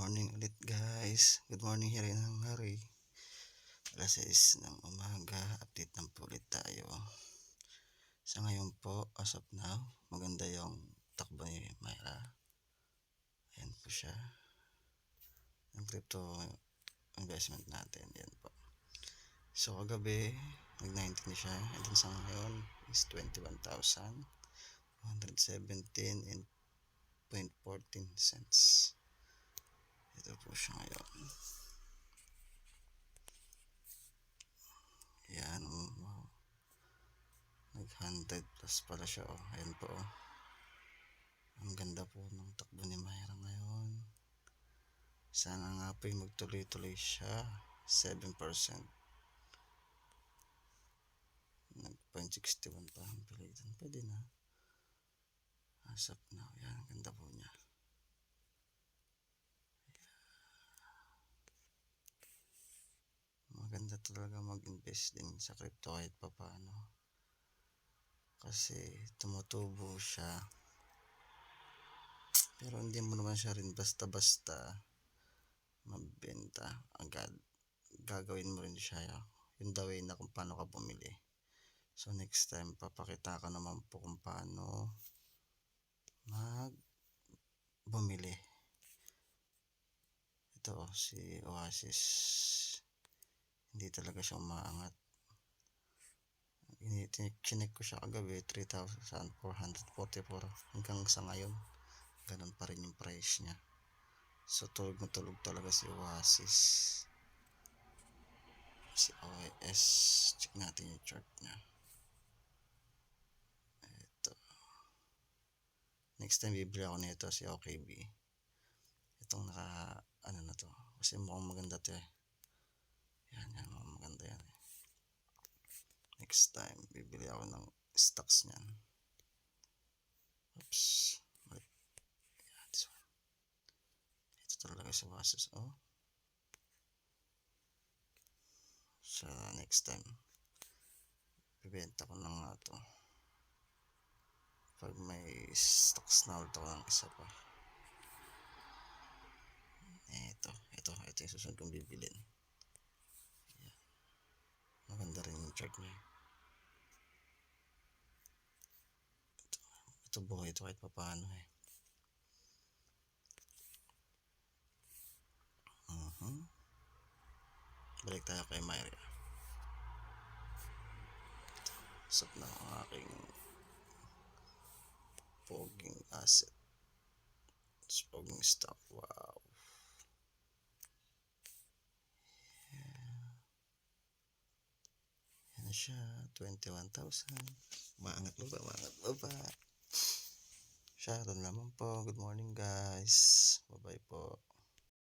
Morning ulit guys. Good morning here ng hari. Alas 6 ng umaga. Update ng po ulit tayo. Sa ngayon po, as of now, maganda yung takbo ni Myra. Ayan po siya. Ang crypto investment natin. Ayan po. So kagabi, nag-19 siya. And then sa ngayon is 21,117.14 cents. Ito po siya ngayon. Yan, wow. Nag 100 plus pala siya, oh. Ayan po, oh. Ang ganda po ng takbo ni Myra ngayon. Sana nga po yung magtuloy-tuloy siya. 7%. Nag 0.61 pa ang pilitan. Pwede na. As of now, yan. Ang ganda po niya. Maganda talaga mag-invest din sa crypto kahit pa paano. Kasi tumutubo siya. Pero hindi mo naman siya rin basta-basta magbenta agad. Gagawin mo rin siya yung the way na kung paano ka bumili. So next time papakita ko naman po kung paano bumili. Ito si Oasis, hindi talaga siya umaangat. Chinek ko siya kagabi 3,444 hanggang sa ngayon ganun pa rin yung price niya. So tulog na tulog talaga si Oasis. Si OIS, check natin yung chart niya. Ito, next time bibili ako nito si OKB. Itong ano na to, kasi mukhang maganda to eh. Yan, mukhang maganda yan eh. Next time bibili ako ng stocks niyan. Oops, wait. Yeah, this one. Ito talaga si Oasis, oh. So next time bibenta ko na nga to pag may stocks na ulit ako ng isa pa. Ito yung susunod kong bibilin. Yan. Maganda rin yung chart niya. Ito buhay ito kahit pa paano eh. Balik tayo kay Myra. Sap na ang aking poging asset. Poging stock. Wow. Yan na siya. 21,000. Maangat ba? Shoutout naman po. Good morning guys. Bye bye po.